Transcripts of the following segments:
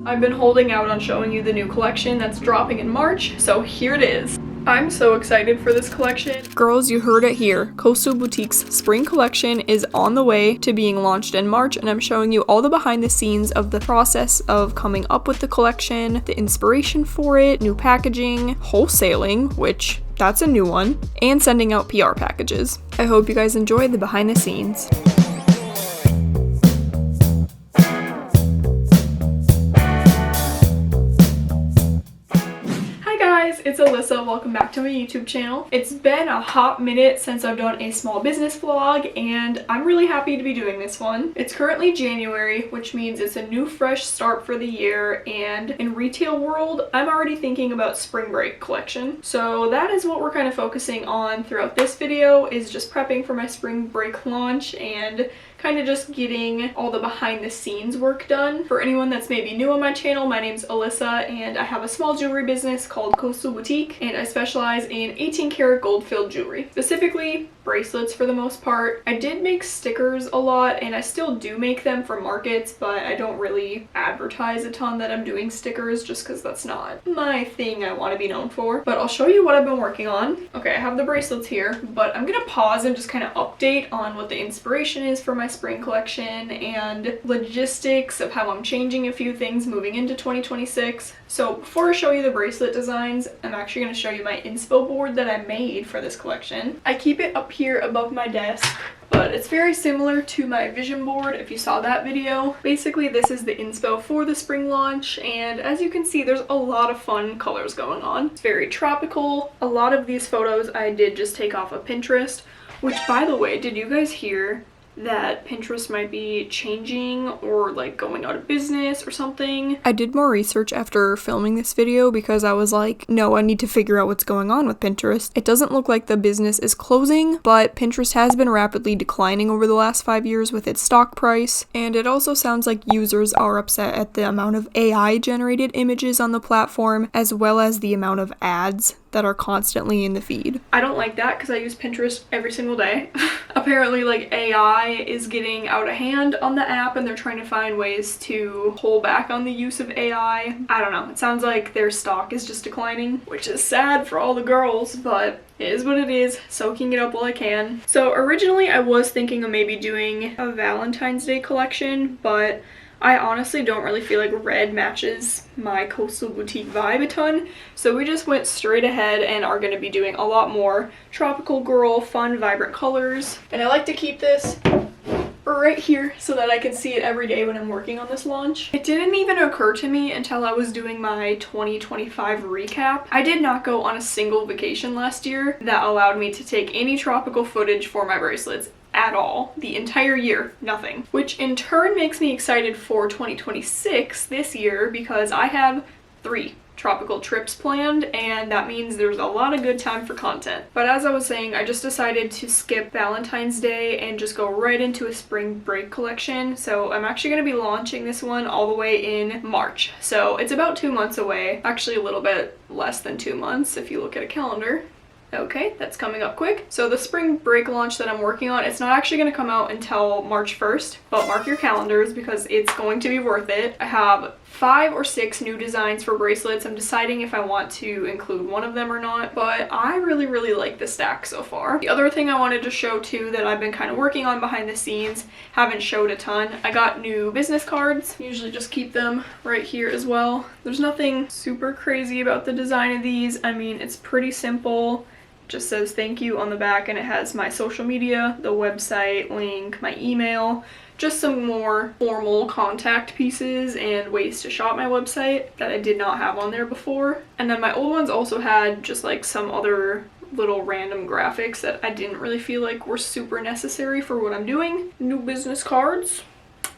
I've been holding out on showing you the new collection that's dropping in March, so here it is. I'm so excited for this collection. Girls, you heard it here. Coastal Boutique's spring collection is on the way to being launched in March, and I'm showing you all the behind the scenes of the process of coming up with the collection, the inspiration for it, new packaging, wholesaling, which that's a new one, and sending out PR packages. I hope you guys enjoy the behind the scenes. It's Alyssa. Welcome back to my YouTube channel. It's been a hot minute since I've done a small business vlog, and I'm really happy to be doing this one. It's currently January, which means it's a new fresh start for the year, and in retail world, I'm already thinking about spring break collection. So that is what we're kind of focusing on throughout this video, is just prepping for my spring break launch and kind of just getting all the behind the scenes work done. For anyone that's maybe new on my channel, my name's Alyssa and I have a small jewelry business called Coastal Boutique, and I specialize in 18 karat gold filled jewelry, specifically bracelets for the most part. I did make stickers a lot and I still do make them for markets, but I don't really advertise a ton that I'm doing stickers just because that's not my thing I want to be known for. But I'll show you what I've been working on. Okay, I have the bracelets here, but I'm gonna pause and just kind of update on what the inspiration is for my spring collection and logistics of how I'm changing a few things moving into 2026. So before I show you the bracelet designs, I'm actually going to show you my inspo board that I made for this collection. I keep it up here above my desk, but it's very similar to my vision board if you saw that video. Basically, this is the inspo for the spring launch, and as you can see, there's a lot of fun colors going on. It's very tropical. A lot of these photos I did just take off of Pinterest, which, by the way, did you guys hear that Pinterest might be changing or like going out of business or something? I did more research after filming this video because I was like, no, I need to figure out what's going on with Pinterest. It doesn't look like the business is closing, but Pinterest has been rapidly declining over the last 5 years with its stock price, and it also sounds like users are upset at the amount of AI generated images on the platform, as well as the amount of ads that are constantly in the feed. I don't like that because I use Pinterest every single day. Apparently, like, AI is getting out of hand on the app and they're trying to find ways to pull back on the use of AI. I don't know. It sounds like their stock is just declining, which is sad for all the girls, but it is what it is, soaking it up while I can. So originally I was thinking of maybe doing a Valentine's Day collection, but I honestly don't really feel like red matches my Coastal Boutique vibe a ton, so we just went straight ahead and are going to be doing a lot more tropical girl, fun, vibrant colors. And I like to keep this right here so that I can see it every day when I'm working on this launch. It didn't even occur to me until I was doing my 2025 recap. I did not go on a single vacation last year that allowed me to take any tropical footage for my bracelets at all. The entire year, nothing. Which in turn makes me excited for 2026 this year because I have 3 tropical trips planned, and that means there's a lot of good time for content. But as I was saying, I just decided to skip Valentine's Day and just go right into a spring break collection. So I'm actually going to be launching this one all the way in March. So it's about 2 months away. Actually a little bit less than 2 months if you look at a calendar. Okay, that's coming up quick. So the spring break launch that I'm working on, it's not actually going to come out until March 1st, but mark your calendars because it's going to be worth it. I have 5 or 6 new designs for bracelets. I'm deciding if I want to include one of them or not, but I really like the stack so far. The other thing I wanted to show too that I've been kind of working on behind the scenes, haven't showed a ton, I got new business cards. Usually just keep them right here as well. There's nothing super crazy about the design of these. I mean, it's pretty simple. Just says thank you on the back, and it has my social media, the website link, my email, just some more formal contact pieces and ways to shop my website that I did not have on there before. And then my old ones also had just like some other little random graphics that I didn't really feel like were super necessary for what I'm doing. New business cards.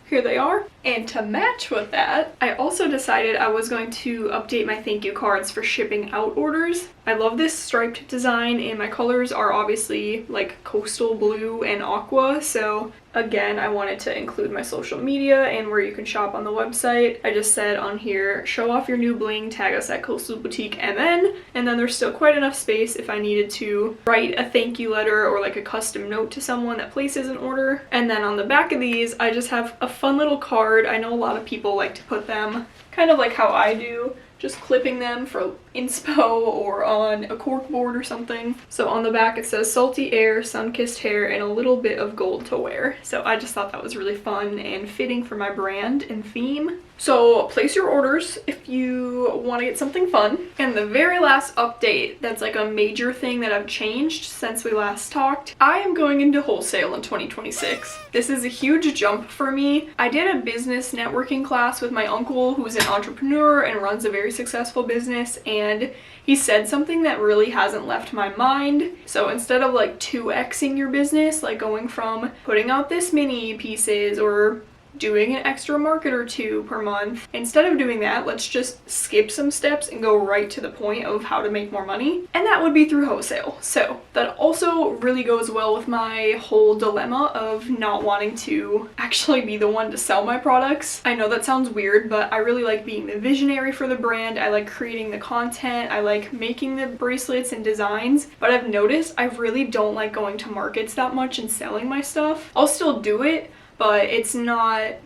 Here they are. And to match with that, I also decided I was going to update my thank you cards for shipping out orders. I love this striped design, and my colors are obviously like coastal blue and aqua, so Again, I wanted to include my social media and where you can shop on the website. I just said on here, show off your new bling, tag us at Coastal Boutique MN, and then there's still quite enough space if I needed to write a thank you letter or like a custom note to someone that places an order. And then on the back of these, I just have a fun little card. I know a lot of people like to put them kind of like how I do, just clipping them for inspo or on a cork board or something. So on the back it says salty air, sun-kissed hair, and a little bit of gold to wear. So I just thought that was really fun and fitting for my brand and theme. So place your orders if you want to get something fun. And the very last update that's like a major thing that I've changed since we last talked, I am going into wholesale in 2026. This is a huge jump for me. I did a business networking class with my uncle who's an entrepreneur and runs a very successful business, and he said something that really hasn't left my mind. So instead of like 2xing your business, like going from putting out this many pieces or doing an extra market or two per month, instead of doing that, let's just skip some steps and go right to the point of how to make more money. And that would be through wholesale. So that also really goes well with my whole dilemma of not wanting to actually be the one to sell my products. I know that sounds weird, but I really like being the visionary for the brand. I like creating the content. I like making the bracelets and designs, but I've noticed I really don't like going to markets that much and selling my stuff. I'll still do it, but it's not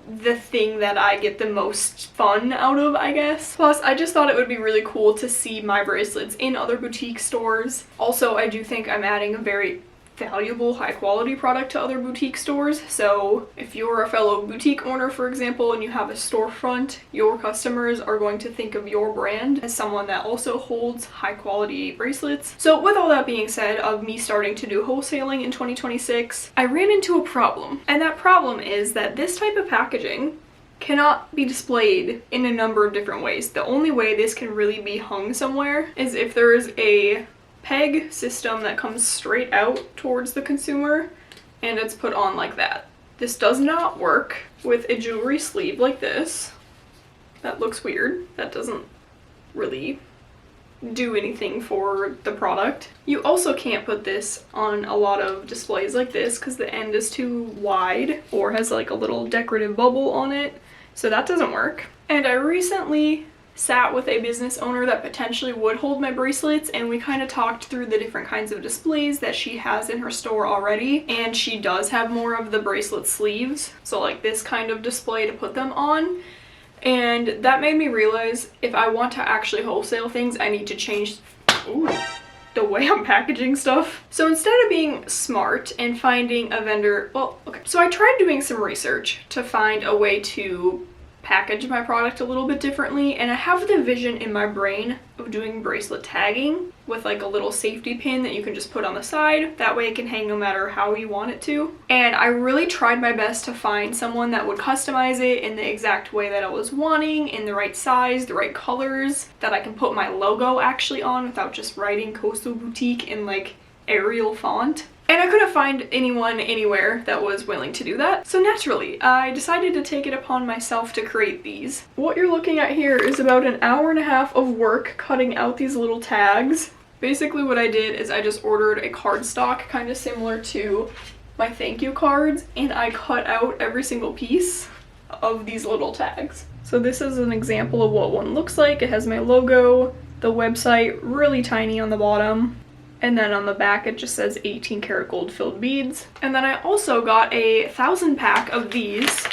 the thing that I get the most fun out of, I guess. Plus, I just thought it would be really cool to see my bracelets in other boutique stores. Also, I do think I'm adding a very valuable, high quality product to other boutique stores. So if you're a fellow boutique owner, for example, and you have a storefront, your customers are going to think of your brand as someone that also holds high quality bracelets. So with all that being said, of me starting to do wholesaling in 2026, I ran into a problem. And that problem is that this type of packaging cannot be displayed in a number of different ways. The only way this can really be hung somewhere is if there is a peg system that comes straight out towards the consumer and it's put on like that. This does not work with a jewelry sleeve like this. That looks weird. That doesn't really do anything for the product. You also can't put this on a lot of displays like this because the end is too wide or has like a little decorative bubble on it. So that doesn't work. And I recently sat with a business owner that potentially would hold my bracelets, and we kind of talked through the different kinds of displays that she has in her store already, and she does have more of the bracelet sleeves, so like this kind of display to put them on. And that made me realize if I want to actually wholesale things, I need to change the way I'm packaging stuff. So instead of being smart and finding a vendor, so I tried doing some research to find a way to package my product a little bit differently, and I have the vision in my brain of doing bracelet tagging with like a little safety pin that you can just put on the side. That way it can hang no matter how you want it to. And I really tried my best to find someone that would customize it in the exact way that I was wanting, in the right size, the right colors, that I can put my logo actually on without just writing Coastal Boutique in like Arial font. And I couldn't find anyone anywhere that was willing to do that. So naturally, I decided to take it upon myself to create these. What you're looking at here is about an hour and a half of work cutting out these little tags. Basically what I did is I just ordered a cardstock kind of similar to my thank you cards, and I cut out every single piece of these little tags. So this is an example of what one looks like. It has my logo, the website really tiny on the bottom, and then on the back it just says 18 karat gold filled beads. And then I also got a 1,000 pack of these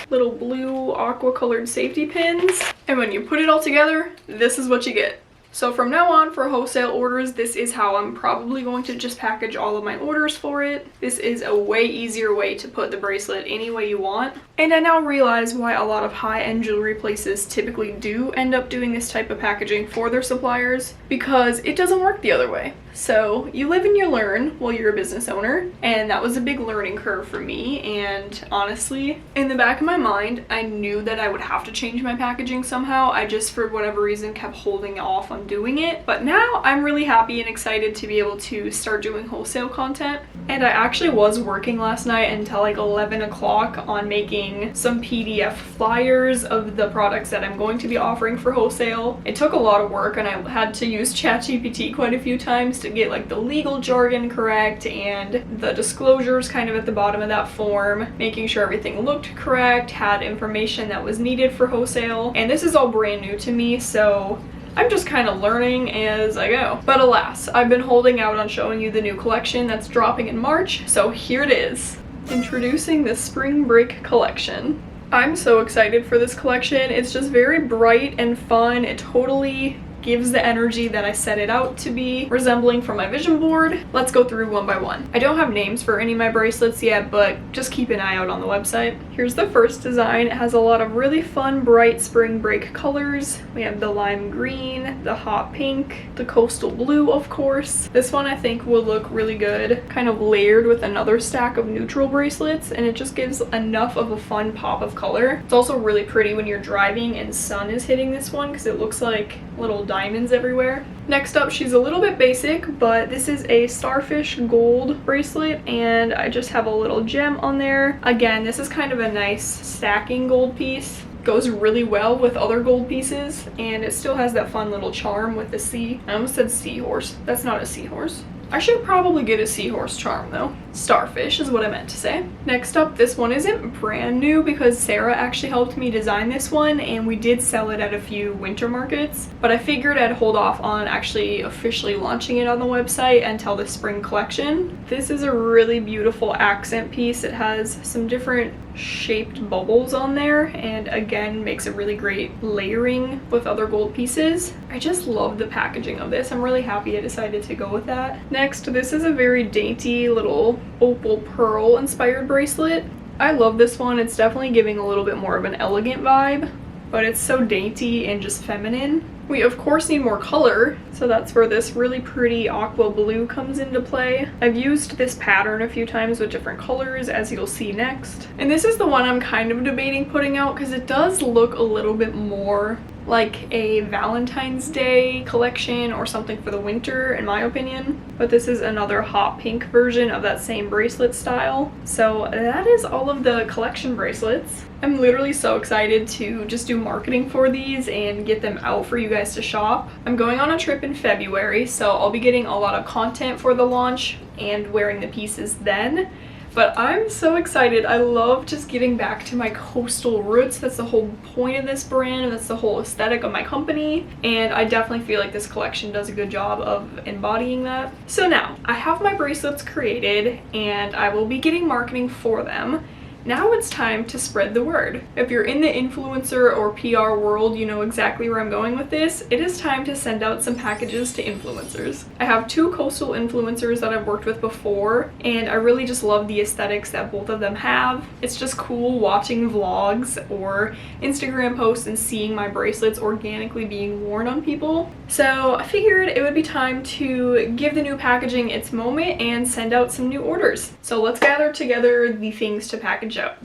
little blue aqua colored safety pins, and when you put it all together, this is what you get. So from now on, for wholesale orders, this is how I'm probably going to just package all of my orders for it. This is a way easier way to put the bracelet any way you want. And I now realize why a lot of high-end jewelry places typically do end up doing this type of packaging for their suppliers, because it doesn't work the other way. So you live and you learn while you're a business owner, and that was a big learning curve for me. And honestly, in the back of my mind, I knew that I would have to change my packaging somehow. I just, for whatever reason, kept holding off on doing it. But now I'm really happy and excited to be able to start doing wholesale content. And I actually was working last night until like 11 o'clock on making some PDF flyers of the products that I'm going to be offering for wholesale. It took a lot of work and I had to use ChatGPT quite a few times to get like the legal jargon correct and the disclosures kind of at the bottom of that form, making sure everything looked correct, had information that was needed for wholesale. And this is all brand new to me, so I'm just kind of learning as I go. But alas, I've been holding out on showing you the new collection that's dropping in March, so here it is. Introducing the Spring Break collection. I'm so excited for this collection. It's just very bright and fun. It totally gives the energy that I set it out to be, resembling from my vision board. Let's go through one by one. I don't have names for any of my bracelets yet, but just keep an eye out on the website. Here's the first design. It has a lot of really fun, bright spring break colors. We have the lime green, the hot pink, the coastal blue, of course. This one I think will look really good, kind of layered with another stack of neutral bracelets, and it just gives enough of a fun pop of color. It's also really pretty when you're driving and sun is hitting this one because it looks like little diamonds everywhere. Next up, she's a little bit basic, but this is a starfish gold bracelet and I just have a little gem on there. Again, this is kind of a nice stacking gold piece. Goes really well with other gold pieces and it still has that fun little charm with the sea. I almost said seahorse. That's not a seahorse. I should probably get a seahorse charm though. Starfish is what I meant to say. Next up, this one isn't brand new because Sarah actually helped me design this one and we did sell it at a few winter markets, but I figured I'd hold off on actually officially launching it on the website until the spring collection. This is a really beautiful accent piece. It has some different shaped bubbles on there and again makes a really great layering with other gold pieces. I just love the packaging of this. I'm really happy I decided to go with that. Next, this is a very dainty little opal pearl inspired bracelet. I love this one. It's definitely giving a little bit more of an elegant vibe, but it's so dainty and just feminine. We of course need more color, so that's where this really pretty aqua blue comes into play. I've used this pattern a few times with different colors, as you'll see next. And this is the one I'm kind of debating putting out because it does look a little bit more like a Valentine's Day collection or something for the winter in my opinion. But this is another hot pink version of that same bracelet style. So that is all of the collection bracelets. I'm literally so excited to just do marketing for these and get them out for you guys to shop. I'm going on a trip in February, so I'll be getting a lot of content for the launch and wearing the pieces then. But I'm so excited. I love just getting back to my coastal roots. That's the whole point of this brand and that's the whole aesthetic of my company. And I definitely feel like this collection does a good job of embodying that. So now, I have my bracelets created and I will be getting marketing for them. Now it's time to spread the word. If you're in the influencer or PR world, you know exactly where I'm going with this. It is time to send out some packages to influencers. I have two coastal influencers that I've worked with before, and I really just love the aesthetics that both of them have. It's just cool watching vlogs or Instagram posts and seeing my bracelets organically being worn on people. So I figured it would be time to give the new packaging its moment and send out some new orders. So let's gather together the things to package out.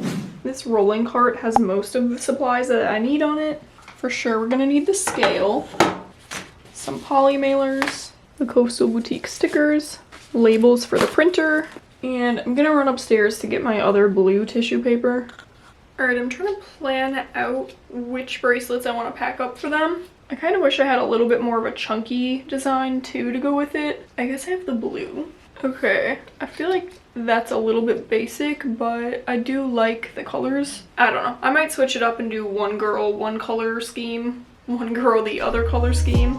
This rolling cart has most of the supplies that I need on it. For sure, we're gonna need the scale, some poly mailers, the Coastal Boutique stickers, labels for the printer, and I'm gonna run upstairs to get my other blue tissue paper. Alright, I'm trying to plan out which bracelets I want to pack up for them. I kind of wish I had a little bit more of a chunky design too to go with it. I guess I have the blue. Okay, I feel like that's a little bit basic, but I do like the colors. I don't know. I might switch it up and do one girl, one color scheme, one girl, the other color scheme.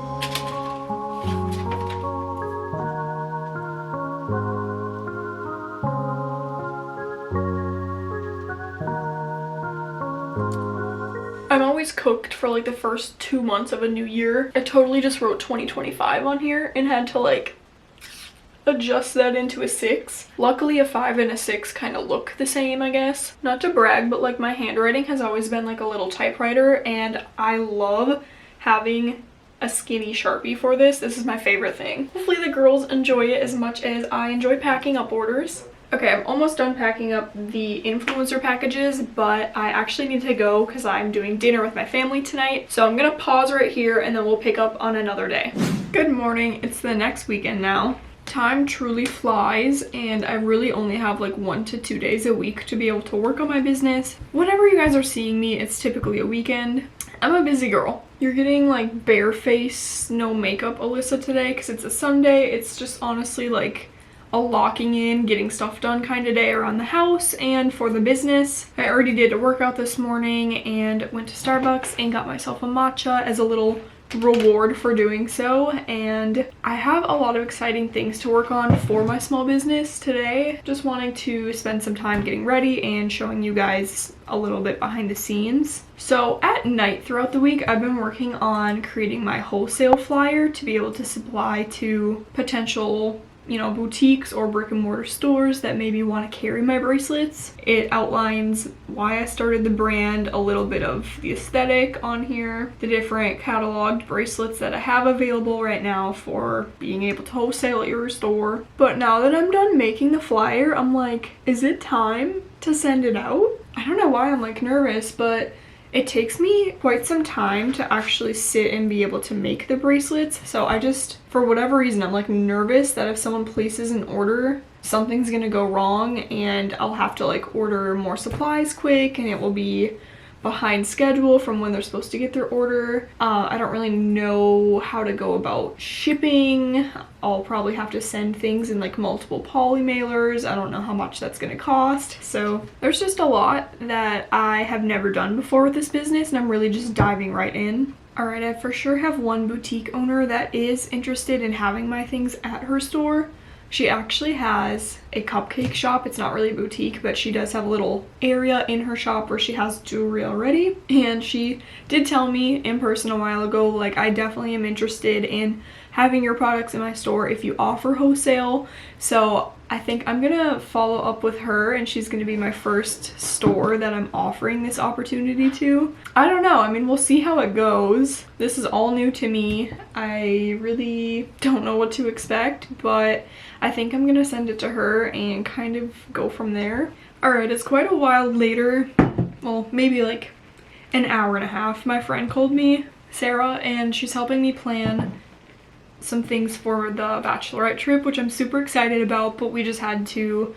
I'm always cooked for like the first 2 months of a new year. I totally just wrote 2025 on here and had to like adjust that into a 6. Luckily a 5 and a 6 kind of look the same, I guess. Not to brag, but like my handwriting has always been like a little typewriter and I love having a skinny Sharpie for this. This is my favorite thing. Hopefully the girls enjoy it as much as I enjoy packing up orders. Okay, I'm almost done packing up the influencer packages, but I actually need to go because I'm doing dinner with my family tonight. So I'm gonna pause right here and then we'll pick up on another day. Good morning, it's the next weekend now. Time truly flies, and I really only have like 1 to 2 days a week to be able to work on my business. Whenever you guys are seeing me, it's typically a weekend. I'm a busy girl. You're getting like bare face, no makeup Alyssa today because it's a Sunday. It's just honestly like a locking in, getting stuff done kind of day around the house and for the business. I already did a workout this morning and went to Starbucks and got myself a matcha as a little reward for doing so, and I have a lot of exciting things to work on for my small business today. Just wanting to spend some time getting ready and showing you guys a little bit behind the scenes. So at night throughout the week, I've been working on creating my wholesale flyer to be able to supply to potential, you know, boutiques or brick and mortar stores that maybe want to carry my bracelets. It outlines why I started the brand, a little bit of the aesthetic on here, the different cataloged bracelets that I have available right now for being able to wholesale at your store. But now that I'm done making the flyer, I'm like, is it time to send it out? I don't know why I'm like nervous, but it takes me quite some time to actually sit and be able to make the bracelets. So I just, for whatever reason, I'm like nervous that if someone places an order, something's gonna go wrong and I'll have to like order more supplies quick and it will be behind schedule from when they're supposed to get their order. I don't really know how to go about shipping. I'll probably have to send things in like multiple poly mailers. I don't know how much that's gonna cost. So there's just a lot that I have never done before with this business and I'm really just diving right in. Alright, I for sure have one boutique owner that is interested in having my things at her store. She actually has a cupcake shop. It's not really a boutique, but she does have a little area in her shop where she has jewelry already. And she did tell me in person a while ago, like, I definitely am interested in having your products in my store if you offer wholesale. So I think I'm gonna follow up with her and she's gonna be my first store that I'm offering this opportunity to. I don't know, I mean, we'll see how it goes. This is all new to me. I really don't know what to expect, but I think I'm gonna send it to her and kind of go from there. Alright, it's quite a while later, well, maybe like an hour and a half. My friend called me, Sarah, and she's helping me plan some things for the bachelorette trip, which I'm super excited about, but we just had to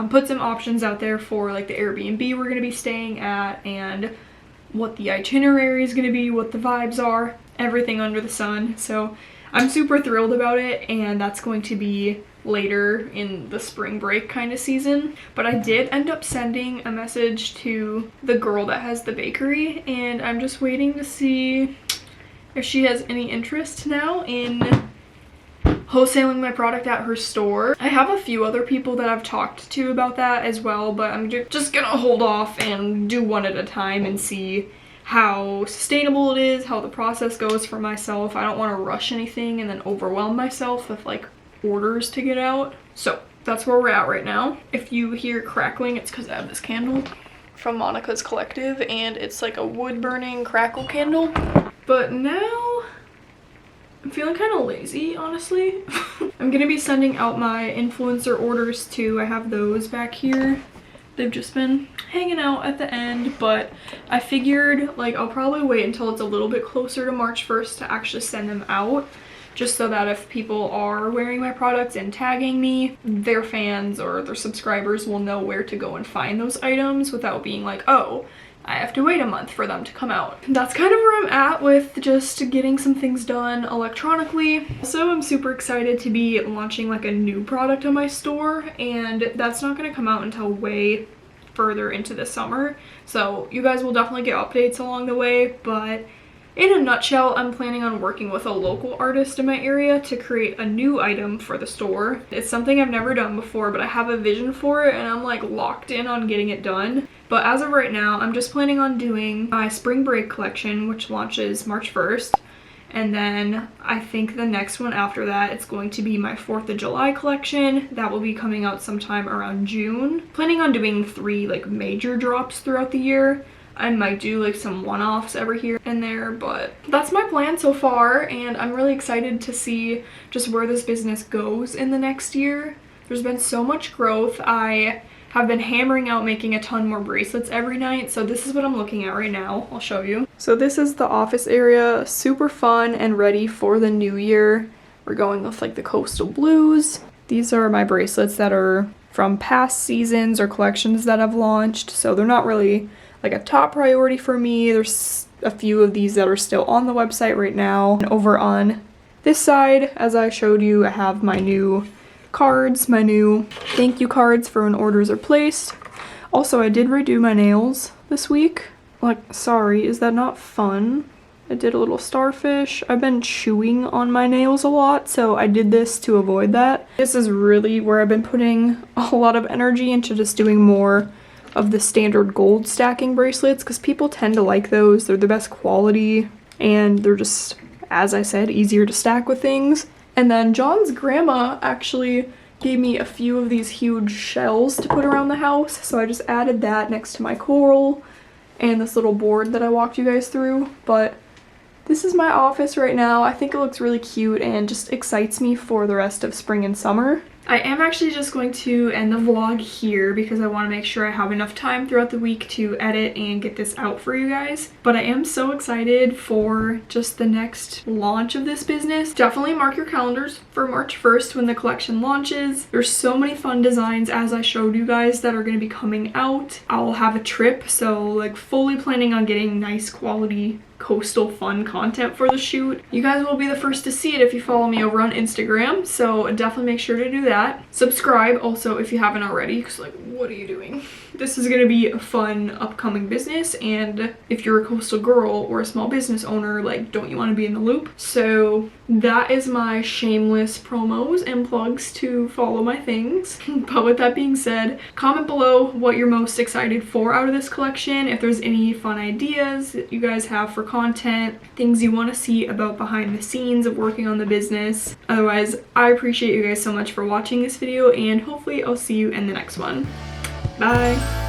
put some options out there for like the Airbnb we're gonna be staying at and what the itinerary is gonna be, what the vibes are, everything under the sun. So I'm super thrilled about it, and that's going to be later in the spring break kind of season. But I did end up sending a message to the girl that has the bakery, and I'm just waiting to see if she has any interest now in wholesaling my product at her store. I have a few other people that I've talked to about that as well, but I'm just gonna hold off and do one at a time and see how sustainable it is, how the process goes for myself. I don't want to rush anything and then overwhelm myself with like orders to get out. So that's where we're at right now. If you hear crackling, it's because I have this candle from Monica's Collective, and it's like a wood burning crackle candle. But now I'm feeling kind of lazy, honestly. I'm gonna be sending out my influencer orders too. I have those back here. They've just been hanging out at the end, but I figured like I'll probably wait until it's a little bit closer to March 1st to actually send them out, just so that if people are wearing my products and tagging me, their fans or their subscribers will know where to go and find those items without being like, oh, I have to wait a month for them to come out. That's kind of where I'm at with just getting some things done electronically. Also, I'm super excited to be launching like a new product on my store, and that's not gonna come out until way further into the summer. So you guys will definitely get updates along the way, but in a nutshell, I'm planning on working with a local artist in my area to create a new item for the store. It's something I've never done before, but I have a vision for it and I'm like locked in on getting it done. But as of right now, I'm just planning on doing my spring break collection, which launches March 1st. And then I think the next one after that, it's going to be my 4th of July collection. That will be coming out sometime around June. Planning on doing 3 like major drops throughout the year. I might do like some one-offs every here and there, but that's my plan so far, and I'm really excited to see just where this business goes in the next year. There's been so much growth. I have been hammering out making a ton more bracelets every night, so this is what I'm looking at right now. I'll show you. So this is the office area, super fun and ready for the new year. We're going with like the coastal blues. These are my bracelets that are from past seasons or collections that I've launched, so they're not really like a top priority for me. There's a few of these that are still on the website right now. And over on this side, as I showed you, I have my new cards, my new thank you cards for when orders are placed. Also, I did redo my nails this week. Like, sorry, is that not fun? I did a little starfish. I've been chewing on my nails a lot, so I did this to avoid that. This is really where I've been putting a lot of energy into just doing more of the standard gold stacking bracelets, because people tend to like those. They're the best quality, and they're just, as I said, easier to stack with things. And then John's grandma actually gave me a few of these huge shells to put around the house, so I just added that next to my coral and this little board that I walked you guys through. But this is my office right now. I think it looks really cute and just excites me for the rest of spring and summer. I am actually just going to end the vlog here because I want to make sure I have enough time throughout the week to edit and get this out for you guys. But I am so excited for just the next launch of this business. Definitely mark your calendars for March 1st when the collection launches. There's so many fun designs, as I showed you guys, that are going to be coming out. I'll have a trip, so like fully planning on getting nice quality coastal fun content for the shoot. You guys will be the first to see it if you follow me over on Instagram, so definitely make sure to do that. Subscribe also if you haven't already, because like, what are you doing? This is gonna be a fun upcoming business, and if you're a coastal girl or a small business owner, like, don't you want to be in the loop? So that is my shameless promos and plugs to follow my things. But with that being said, comment below what you're most excited for out of this collection, if there's any fun ideas that you guys have for content, things you want to see about behind the scenes of working on the business. Otherwise, I appreciate you guys so much for watching this video, and hopefully I'll see you in the next one. Bye!